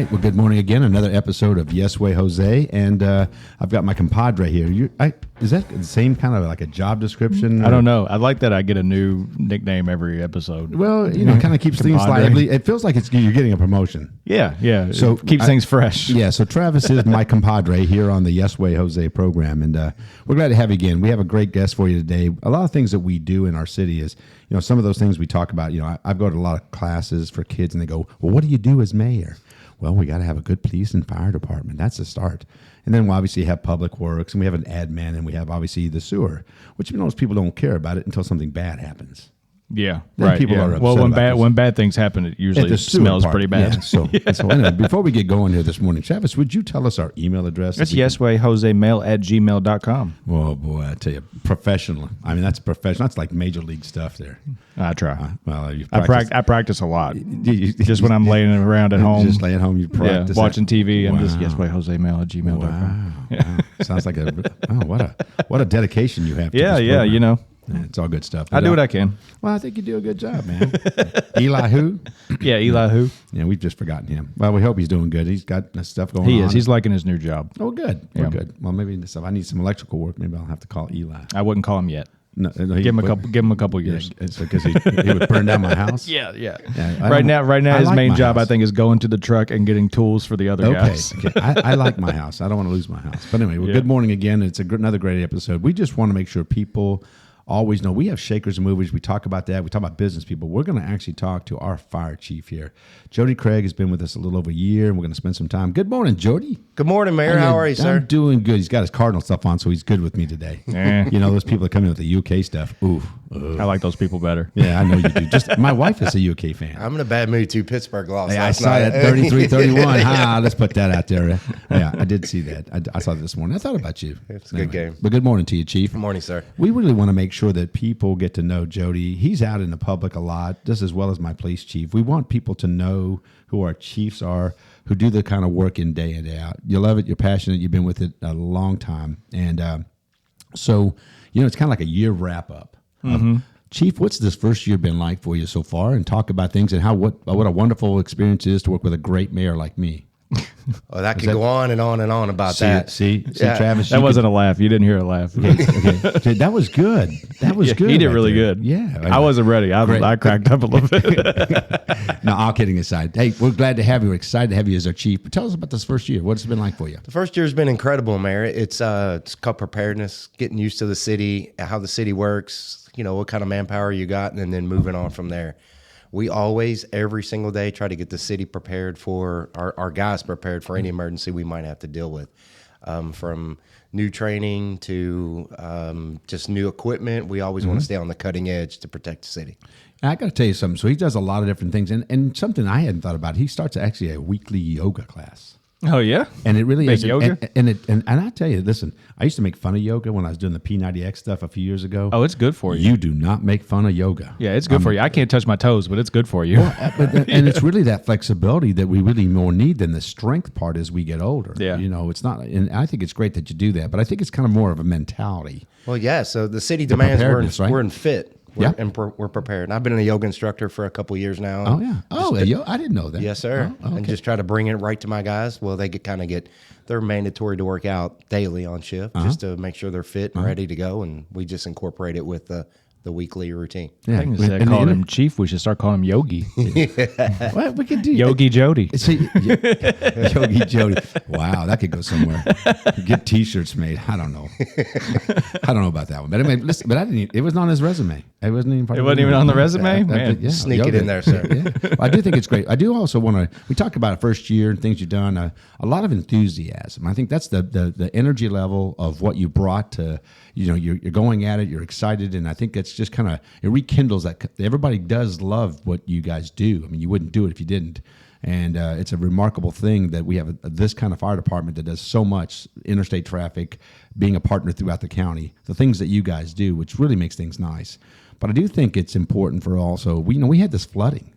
right. Well, good morning again. Another episode of Yes Way Jose, and I've got my compadre here. Is that the same kind of like a job description? I don't know. I like that I get a new nickname every episode. Well, kind of keeps things lively. It feels like you're getting a promotion. Yeah. So it keeps things fresh. Yeah. So Travis is my compadre here on the Yes Way Jose program, and we're glad to have you again. We have a great guest for you today. A lot of things that we do in our city is, some of those things we talk about. I go to a lot of classes for kids, and they go, "Well, what do you do as mayor?" Well, we got to have a good police and fire department. That's the start. And then we'll obviously have public works, and we have an admin, and we have obviously the sewer, which most people don't care about it until something bad happens. Yeah, then right. People are upset when bad things happen, it usually smells pretty bad. Yeah, so anyway, before we get going here this morning, Travis, would you tell us our email address? It's yeswayjosemail@gmail.com. Oh boy, I tell you, professional. I mean, that's professional. That's like major league stuff there. I try. I practice a lot. Just when I'm laying around at home, just laying home, you practice. Yeah, watching TV, and just yeswayjosemail@gmail.com. Wow. Yeah. Sounds like what a dedication you have. To Yeah, it's all good stuff. I do what I can. Well, I think you do a good job, man. Eli who? Yeah, Eli who? Yeah, we've just forgotten him. Well, we hope he's doing good. He's got stuff going on. He is. He's liking his new job. Oh, good. Yeah. We're good. Well, maybe if I need some electrical work, maybe I'll have to call Eli. I wouldn't call him yet. No, give him a couple years. Yeah, because he would burn down my house. Yeah. Right now, his main job, I think, is going to the truck and getting tools for the other guys. Okay. I like my house. I don't want to lose my house. But anyway, good morning again. It's another great episode. We just want to make sure people always know we have shakers and movers. We talk about that. We talk about business people. We're going to actually talk to our fire chief here. Jody Craig has been with us a little over a year, and we're going to spend some time. Good morning, Jody. Good morning, Mayor. How are you, sir? I'm doing good. He's got his Cardinal stuff on, so he's good with me today. Those people that come in with the UK stuff. Ooh. I like those people better. Yeah, I know you do. Just my wife is a UK fan. I'm in a bad mood too. Pittsburgh lost. I saw that 33-31. Let's put that out there. Yeah, I did see that. I saw that this morning. I thought about you. It's a good game. But good morning to you, Chief. Good morning, sir. We really want to make sure that people get to know Jody. He's out in the public a lot, just as well as my police chief. We want people to know who our chiefs are, who do the kind of work in day out. You love it. You're passionate. You've been with it a long time. And so, it's kind of like a year wrap up. Mm-hmm. Chief, what's this first year been like for you so far? And talk about things and what a wonderful experience it is to work with a great mayor like me. Well, that could go on and on and on about that. See, Travis. That wasn't a laugh. You didn't hear a laugh. Okay. That was good. That was good. He did really good. Yeah. I wasn't ready. I cracked up a little bit. No, all kidding aside. Hey, we're glad to have you. We're excited to have you as our chief. But tell us about this first year. What's it been like for you? The first year has been incredible, Mayor. It's called preparedness, getting used to the city, how the city works, what kind of manpower you got, and then moving on from there. We always, every single day, try to get the city prepared for, our guys prepared for any emergency we might have to deal with. From new training to just new equipment, we always want to stay on the cutting edge to protect the city. I got to tell you something. So he does a lot of different things. And something I hadn't thought about, he starts actually a weekly yoga class. Oh, yeah? And it really is. Yoga? And I tell you, listen, I used to make fun of yoga when I was doing the P90X stuff a few years ago. Oh, it's good for you. You do not make fun of yoga. Yeah, it's good for you. I can't touch my toes, but it's good for you. Well, and it's really that flexibility that we really more need than the strength part as we get older. Yeah. It's not, and I think it's great that you do that, but I think it's kind of more of a mentality. Well, yeah, so the city demands we're in fit. And we're prepared. And I've been a yoga instructor for a couple of years now. Oh, yeah. I didn't know that. Yes, sir. Oh, okay. And just try to bring it right to my guys. Well, they they're mandatory to work out daily on shift just to make sure they're fit and ready to go. And we just incorporate it with the weekly routine. Yeah. Instead of calling him Chief, we should start calling him Yogi. Well, we could do Yogi Jody. Yogi Jody. Wow, that could go somewhere. Get T-shirts made. I don't know. I don't know about that one. But anyway, listen, but I didn't. It wasn't on his resume. It wasn't even. On the resume. Man, sneak it in there, sir. Yeah. Well, I do think it's great. I do also want to. We talk about first year and things you've done. A lot of enthusiasm. I think that's the energy level of what you brought to. You're going at it. You're excited, and I think that's just kind of it rekindles that. Everybody does love what you guys do. I mean, you wouldn't do it if you didn't. And it's a remarkable thing that we have this kind of fire department that does so much interstate traffic, being a partner throughout the county, the things that you guys do, which really makes things nice. But I do think it's important for also, we had this flooding.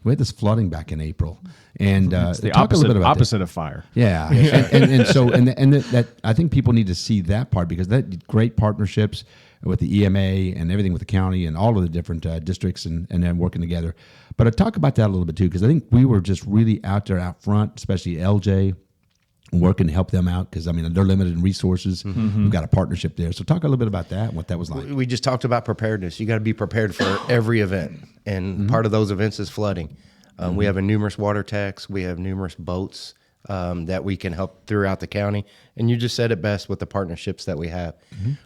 We had this flooding back in April, and it's the talk a little bit about opposite of fire. Yeah, and so that I think people need to see that part because that great partnerships. with the EMA and everything with the county and all of the different districts and then working together. But I talk about that a little bit too, because I think we were just really out there out front, especially LJ, working to help them out, because I mean they're limited in resources. We've got a partnership there. So talk a little bit about that and what that was like. We just talked about preparedness. You got to be prepared for every event, and part of those events is flooding. We have a numerous water techs. We have numerous boats that we can help throughout the county. And you just said it best with the partnerships that we have.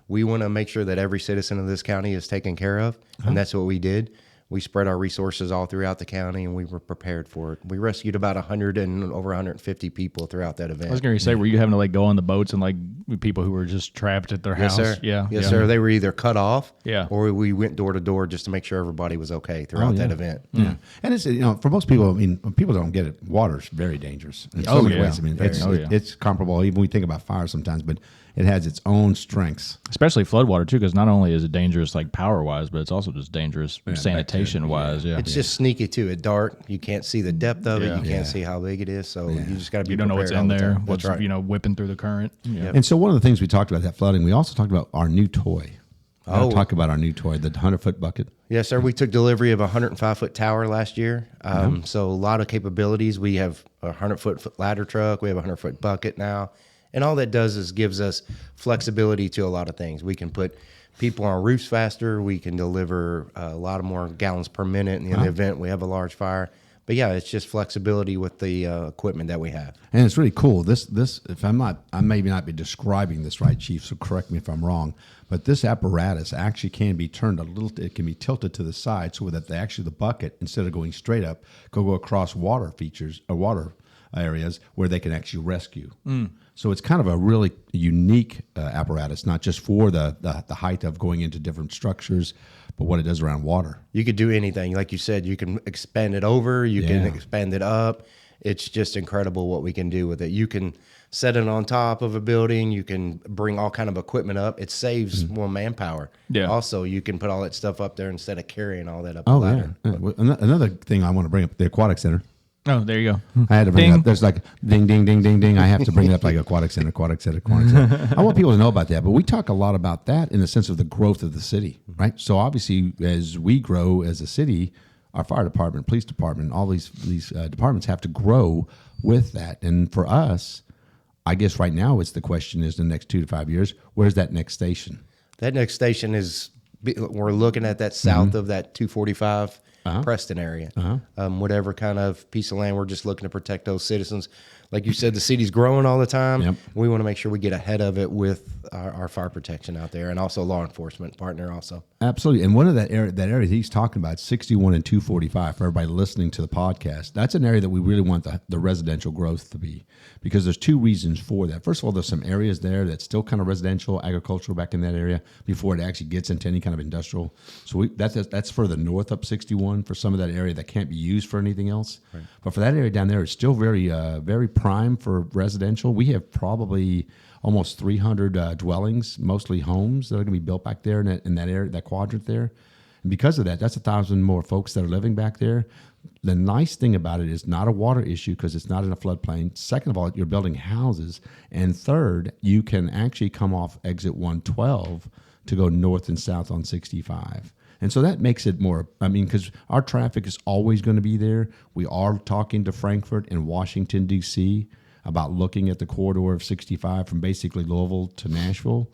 We want to make sure that every citizen of this county is taken care of, and that's what we did. We spread our resources all throughout the county, and we were prepared for it. We rescued about 100 and over 150 people throughout that event. I was going to say, were you having to like go on the boats and like people who were just trapped at their house? Sir. Yes, sir. They were either cut off, or we went door to door just to make sure everybody was okay throughout that event. Yeah, and it's for most people. I mean, when people don't get it, water's very dangerous in so many ways. I mean, it's comparable. Even when we think about fire sometimes, but it has its own strengths, especially floodwater too, because not only is it dangerous like power wise, but it's also just dangerous sanitation wise. It's just sneaky too. At dark, you can't see the depth of it. You can't see how big it is, so you just got to be. You don't know what's in there. What's whipping through the current. And so one of the things we talked about that flooding, we also talked about our new toy. Talk about our new toy, the 100-foot bucket. Yes, sir. We took delivery of a 105-foot tower last year. So a lot of capabilities. We have a 100-foot ladder truck. We have a 100-foot bucket now. And all that does is gives us flexibility to a lot of things. We can put people on roofs faster. We can deliver a lot of more gallons per minute in the event we have a large fire. But yeah, it's just flexibility with the equipment that we have. And it's really cool. This, if I'm not, I may not be describing this right, Chief, so correct me if I'm wrong, but this apparatus actually can be turned a little, it can be tilted to the side so that the bucket, instead of going straight up, go across water features, or water areas where they can actually rescue. So it's kind of a really unique apparatus, not just for the height of going into different structures, but what it does around water. You could do anything. Like you said, you can expand it over, you can expand it up. It's just incredible what we can do with it. You can set it on top of a building. You can bring all kind of equipment up. It saves more manpower. Yeah. Also, you can put all that stuff up there instead of carrying all that up the ladder. Yeah. Another thing I want to bring up, the aquatic center. Oh, there you go. I had to bring it up. There's like ding, ding, ding, ding, ding. I have to bring it up like aquatic center. I want people to know about that, but we talk a lot about that in the sense of the growth of the city, right? So obviously, as we grow as a city, our fire department, police department, all these departments have to grow with that. And for us, I guess right now it's the question is the next 2 to 5 years, where's that next station? That next station is, we're looking at that south of that 245 Preston area. Whatever kind of piece of land, we're just looking to protect those citizens. Like you said, the city's growing all the time. Yep. We want to make sure we get ahead of it with our fire protection out there, and also law enforcement partner also. Absolutely. And one of that area he's talking about, 61 and 245, for everybody listening to the podcast, that's an area that we really want the residential growth to be, because there's two reasons for that. First of all, there's some areas there that's still kind of residential, agricultural back in that area before it actually gets into any kind of industrial. So that's further north up 61 for some of that area that can't be used for anything else. Right. But for that area down there, it's still very, very prime for residential. We have probably almost 300 dwellings, mostly homes that are going to be built back there in that area, that quadrant there. And because of that, that's 1,000 more folks that are living back there. The nice thing about it is not a water issue because it's not in a floodplain. Second of all, you're building houses. And third, you can actually come off exit 112 to go north and south on 65. And so that makes it more, because our traffic is always going to be there. We are talking to Frankfurt and Washington, D.C. about looking at the corridor of 65 from basically Louisville to Nashville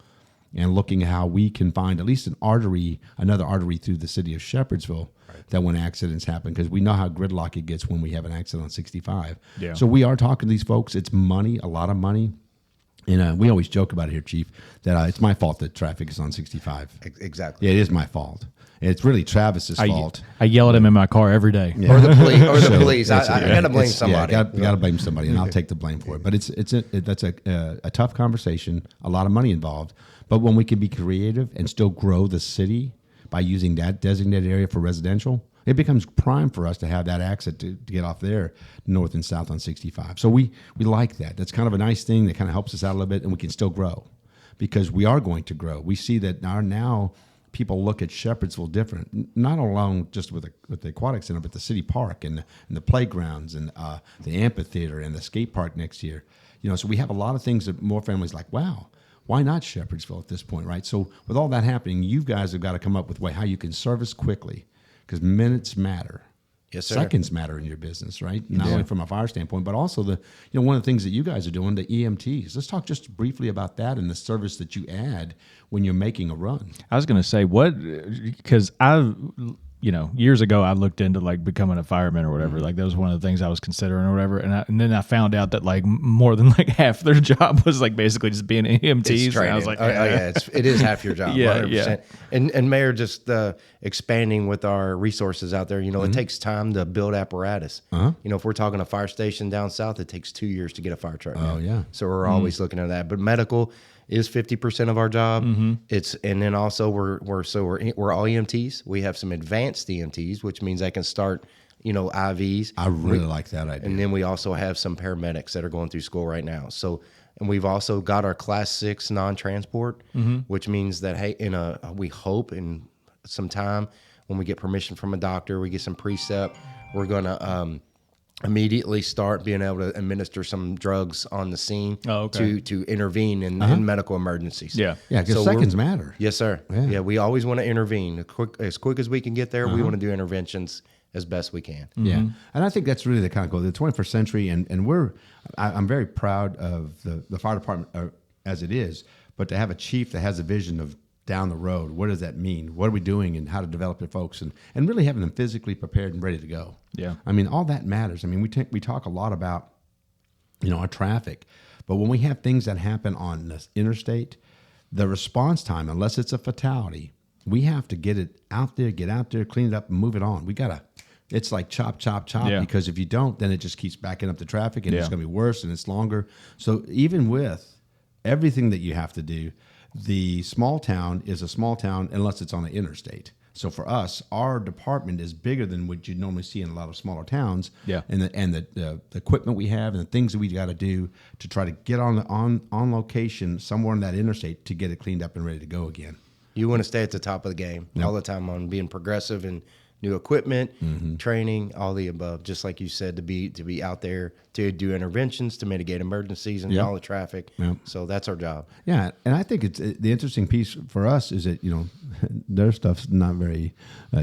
and looking at how we can find at least another artery through the city of Shepherdsville that when accidents happen, because we know how gridlock it gets when we have an accident on 65. Yeah. So we are talking to these folks. It's money, a lot of money. And we always joke about it here, Chief, that it's my fault that traffic is on 65. Exactly. Yeah, it is my fault. It's really Travis's fault. I yell at him in my car every day. Yeah. Or the police. I got to blame somebody. Got to blame somebody, and I'll take the blame for it. But that's a tough conversation, a lot of money involved. But when we can be creative and still grow the city by using that designated area for residential, it becomes prime for us to have that exit to get off there north and south on 65. So we like that. That's kind of a nice thing that kind of helps us out a little bit, and we can still grow because we are going to grow. We see that now people look at Shepherdsville different, not alone just with the aquatic center, but the city park and the playgrounds and the amphitheater and the skate park next year. So we have a lot of things that more families like, wow, why not Shepherdsville at this point, right? So with all that happening, you guys have got to come up with a way how you can service quickly, because minutes matter. Yes, sir. Seconds matter in your business, right? Not only from a fire standpoint, but also one of the things that you guys are doing, the EMTs. Let's talk just briefly about that and the service that you add when you're making a run. I was going to say because years ago I looked into like becoming a fireman or whatever. Like that was one of the things I was considering or whatever. And then I found out that like more than like half their job was like basically just being EMTs. And I was like, it is half your job. Yeah, 100%. yeah. And Mayor, just expanding with our resources out there, it takes time to build apparatus. If we're talking a fire station down south, it takes 2 years to get a fire truck. Oh, yeah. So we're always looking at that. But medical is 50% of our job. And then also we're all EMTs. We have some advanced EMTs, which means I can start, IVs. I really like that idea. And then we also have some paramedics that are going through school right now. So, and we've also got our Class 6 non-transport, which means that, hey, we hope in some time when we get permission from a doctor, we get some precept, we're going to immediately start being able to administer some drugs on the scene to intervene in medical emergencies. Yeah, because seconds matter. Yes, sir. Yeah, we always want to intervene. As quick as we can get there, we want to do interventions as best we can. Yeah, and I think that's really the kind of goal, the 21st century, and I'm very proud of the fire department as it is, but to have a chief that has a vision of down the road, what does that mean? What are we doing and how to develop the folks and really having them physically prepared and ready to go. Yeah. I mean, all that matters. I mean, we talk a lot about, our traffic, but when we have things that happen on the interstate, the response time, unless it's a fatality, we have to get out there, clean it up and move it on. It's like chop, because if you don't, then it just keeps backing up the traffic and it's going to be worse and it's longer. So even with everything that you have to do, the small town is a small town unless it's on the interstate. So for us, our department is bigger than what you normally see in a lot of smaller towns. Yeah. And the equipment we have and the things that we got to do to try to get on location somewhere on that interstate to get it cleaned up and ready to go again. You want to stay at the top of the game all the time on being progressive and new equipment, training, all the above. Just like you said, to be out there to do interventions, to mitigate emergencies and all the traffic. Yep. So that's our job. Yeah, and I think it's the interesting piece for us is that their stuff's not very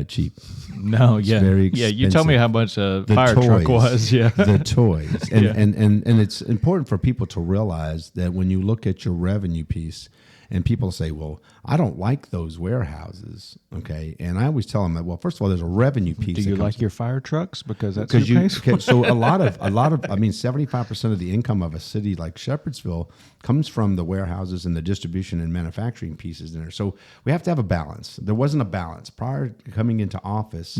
cheap. No, it's very expensive. Yeah. You told me how much a fire truck was. Yeah, the toys, and it's important for people to realize that when you look at your revenue piece. And people say, well, I don't like those warehouses, okay? And I always tell them that, well, first of all, there's a revenue piece. Do you like your fire trucks? Because that's your place? So a lot of, 75% of the income of a city like Shepherdsville comes from the warehouses and the distribution and manufacturing pieces in there. So we have to have a balance. There wasn't a balance. Prior to coming into office,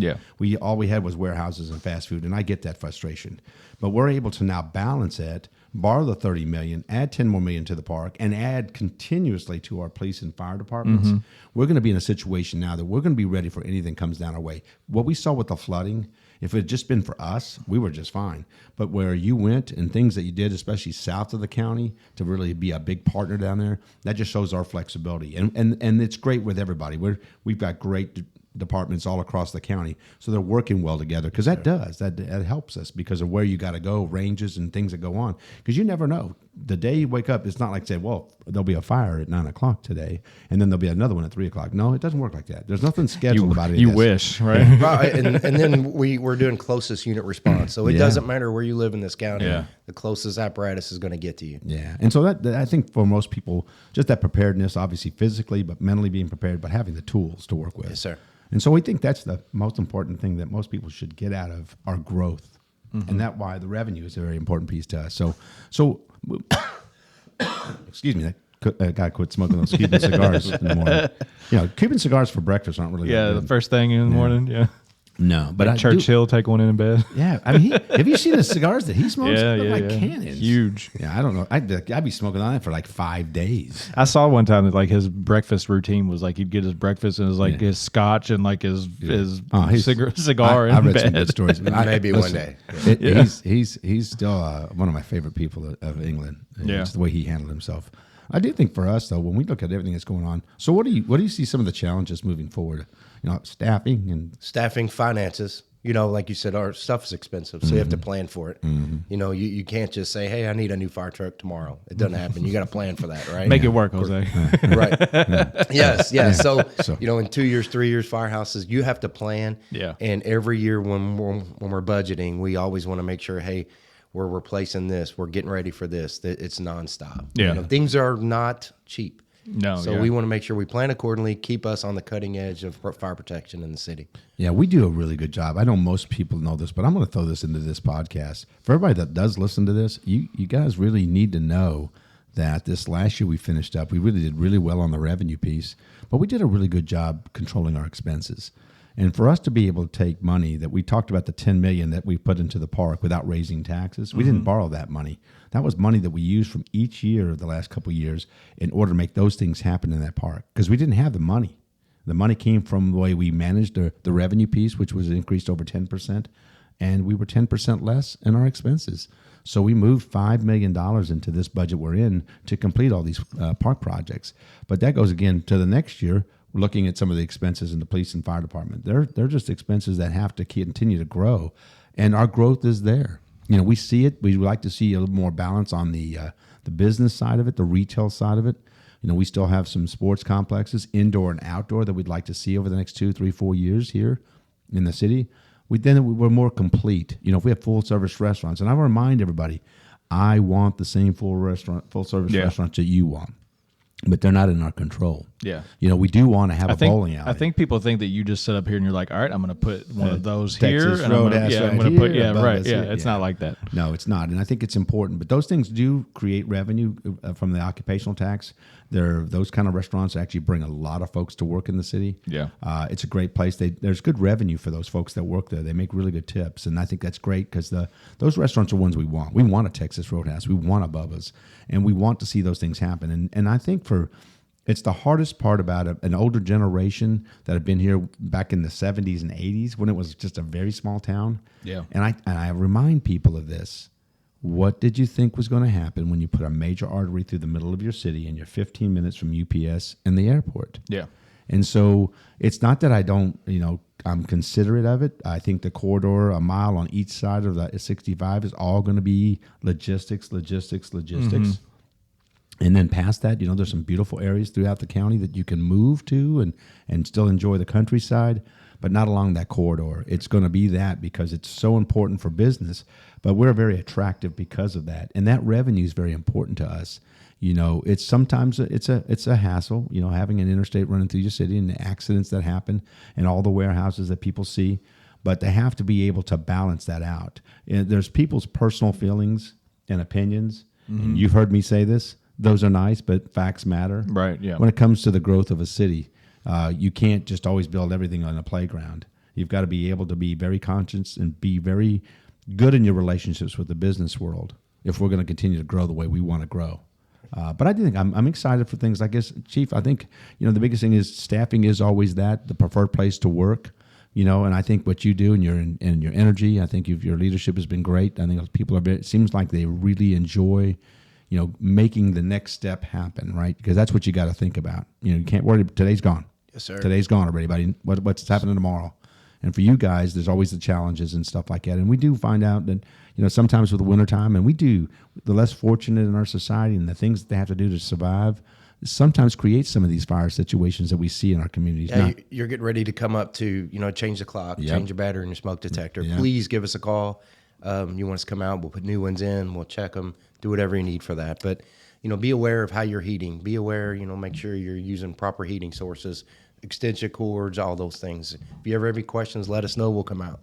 all we had was warehouses and fast food, and I get that frustration. But we're able to now balance it, borrow the $30 million, add $10 more million to the park, and add continuously to our police and fire departments. We're going to be in a situation now that we're going to be ready for anything that comes down our way. What we saw with the flooding, if it had just been for us, we were just fine. But where you went and things that you did, especially south of the county, to really be a big partner down there, that just shows our flexibility. And it's great with everybody. We've got great departments all across the county, so they're working well together, because that helps us because of where you got to go, ranges and things that go on, because you never know. The day you wake up, it's not like say, well, there'll be a fire at 9:00 today and then there'll be another one at 3:00. No, it doesn't work like that. There's nothing scheduled about it. You wish, right? And then we're doing closest unit response, so it doesn't matter where you live in this county. The closest apparatus is going to get to you. And so that I think for most people, just that preparedness, obviously physically but mentally being prepared, but having the tools to work with. Yes, sir. And so we think that's the most important thing that most people should get out of our growth. And that's why the revenue is a very important piece to us. So excuse me, that guy quit smoking those Cuban cigars in the morning. Cuban cigars for breakfast aren't really the first thing in the morning, No, but like Churchill take one in bed. Yeah, I mean, have you seen the cigars that he smokes? They're like cannons, huge. Yeah, I don't know. I'd be smoking on that for like 5 days. I saw one time that like his breakfast routine was like he'd get his breakfast and it was like his scotch and like his cigar. I read some good stories. Maybe one day. He's still one of my favorite people of England. Just the way he handled himself. I do think for us though, when we look at everything that's going on, so what do you see some of the challenges moving forward? Staffing, finances, You know, like you said, our stuff is expensive, so you have to plan for it. You know, you can't just say, hey, I need a new fire truck tomorrow. It doesn't happen. You got to plan for that, right? Make it work, Jose. Right. Yes. So, you know, in 2 years, 3 years, firehouses, you have to plan. Yeah. And every year when we're budgeting, we always want to make sure, hey, we're replacing this. We're getting ready for this. That it's nonstop. Yeah. You know, things are not cheap. No. So we want to make sure we plan accordingly, keep us on the cutting edge of fire protection in the city. Yeah, we do a really good job. I know most people know this, but I'm going to throw this into this podcast. For everybody that does listen to this, you guys really need to know that this last year we finished up, we really did really well on the revenue piece, but we did a really good job controlling our expenses. And for us to be able to take money that we talked about, the $10 million that we put into the park without raising taxes, we didn't borrow that money. That was money that we used from each year of the last couple of years in order to make those things happen in that park, because we didn't have the money. The money came from the way we managed the revenue piece, which was increased over 10%, and we were 10% less in our expenses. So we moved $5 million into this budget we're in to complete all these park projects. But that goes again to the next year. We're looking at some of the expenses in the police and fire department. They're just expenses that have to continue to grow, and our growth is there. You know, we see it. We like to see a little more balance on the business side of it, the retail side of it. You know, we still have some sports complexes, indoor and outdoor, that we'd like to see over the next 2, 3, 4 years here in the city. We're more complete. You know, if we have full service restaurants, and I remind everybody, I want the same full service restaurants that you want, but they're not in our control. Yeah. You know, we do want to have a bowling alley. I think people think that you just sit up here and you're like, all right, I'm going to put one of those Texas here. And I'm Roadhouse going right to put, here, above us. It's not like that. No, it's not. And I think it's important. But those things do create revenue from the occupational tax. Those kind of restaurants actually bring a lot of folks to work in the city. Yeah. It's a great place. There's good revenue for those folks that work there. They make really good tips. And I think that's great because those restaurants are ones we want. We want a Texas Roadhouse. We want a Bubba's. And we want to see those things happen. And I think it's the hardest part about an older generation that have been here back in the 70s and 80s when it was just a very small town. Yeah. And I remind people of this. What did you think was going to happen when you put a major artery through the middle of your city and you're 15 minutes from UPS and the airport? Yeah. And so it's not that I don't, I'm considerate of it. I think the corridor, a mile on each side of the 65 is all going to be logistics. Mm-hmm. And then past that, there's some beautiful areas throughout the county that you can move to and still enjoy the countryside, but not along that corridor. It's going to be that because it's so important for business, but we're very attractive because of that. And that revenue is very important to us. It's sometimes it's a hassle, having an interstate running through your city and the accidents that happen and all the warehouses that people see, but they have to be able to balance that out. And there's people's personal feelings and opinions, and you've heard me say this. Those are nice, but facts matter. Right, yeah. When it comes to the growth of a city, you can't just always build everything on a playground. You've got to be able to be very conscious and be very good in your relationships with the business world if we're going to continue to grow the way we want to grow. But I do think I'm excited for things. I guess, Chief, I think, the biggest thing is staffing is always the preferred place to work. And I think what you do and your energy, I think your leadership has been great. I think people it seems like they really enjoy making the next step happen, right? Because that's what you got to think about. You can't worry. Today's gone. Yes, sir. Today's gone, everybody. What's happening tomorrow? And for you guys, there's always the challenges and stuff like that. And we do find out that, sometimes with the wintertime, and the less fortunate in our society and the things that they have to do to survive, sometimes create some of these fire situations that we see in our communities. Yeah, you're getting ready to come up to, change the clock, change your battery in your smoke detector. Yeah. Please give us a call. You want us to come out, we'll put new ones in, we'll check them, do whatever you need for that. But, be aware of how you're heating. Be aware, make sure you're using proper heating sources, extension cords, all those things. If you ever have any questions, let us know. We'll come out.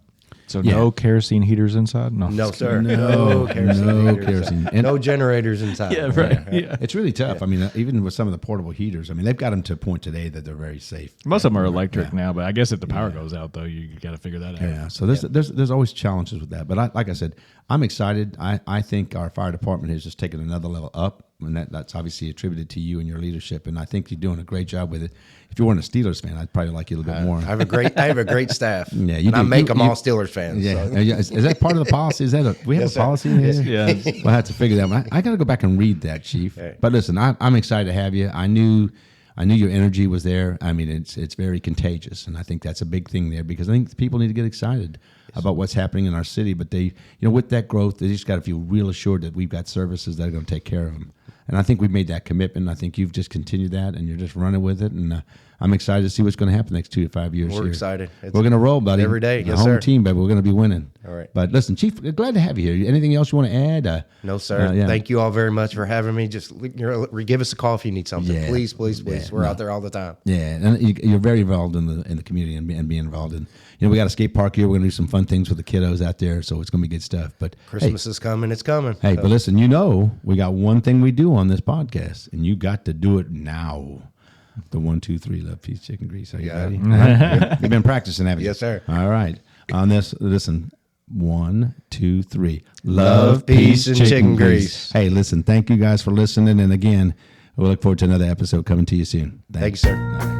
So no kerosene heaters inside? No, sir. No kerosene heaters. kerosene. And no generators inside. Yeah, right. Yeah. It's really tough. Yeah. I mean, even with some of the portable heaters, they've got them to a point today that they're very safe. Most of them are electric now, but I guess if the power goes out, though, you got to figure that out. Yeah. So there's always challenges with that. But like I said, I'm excited. I think our fire department has just taken another level up, and that's obviously attributed to you and your leadership. And I think you're doing a great job with it. If you weren't a Steelers fan, I'd probably like you a little bit more. I have a great staff. Yeah, and I make them all Steelers fans. Yeah. So. Is that part of the policy? We have Yes, a policy in here? Yeah. We'll have to figure that one. I got to go back and read that, Chief. Hey. But listen, I'm excited to have you. I knew I knew your energy was there. I mean, it's very contagious, and I think that's a big thing there because I think people need to get excited about what's happening in our city. But they, with that growth, they just got to feel real assured that we've got services that are going to take care of them. And I think we've made that commitment. I think you've just continued that, and you're just running with it. And I'm excited to see what's going to happen the next 2 to 5 years. We're here. excited. We're going to roll, buddy. Every day. The Yes, home sir. team, baby. We're going to be winning. All right. But listen, Chief, glad to have you here. Anything else you want to add? No, sir. Yeah. Thank you all very much for having me. Just give us a call if you need something. Yeah. Please, please, please. Yeah. We're out there all the time. Yeah, and you're very involved in the community and being involved in. We got a skate park here. We're going to do some fun things with the kiddos out there, so it's going to be good stuff. But Christmas is coming. It's coming. Hey, but listen, we got one thing we do on this podcast, and you got to do it now. The 1, 2, 3, love, peace, chicken grease. Are you ready? You've been practicing, haven't you? Yes, sir. All right. On this, listen. 1, 2, 3. Love, peace, and chicken grease. Hey, listen, thank you guys for listening. And again, we'll look forward to another episode coming to you soon. Thank you, sir.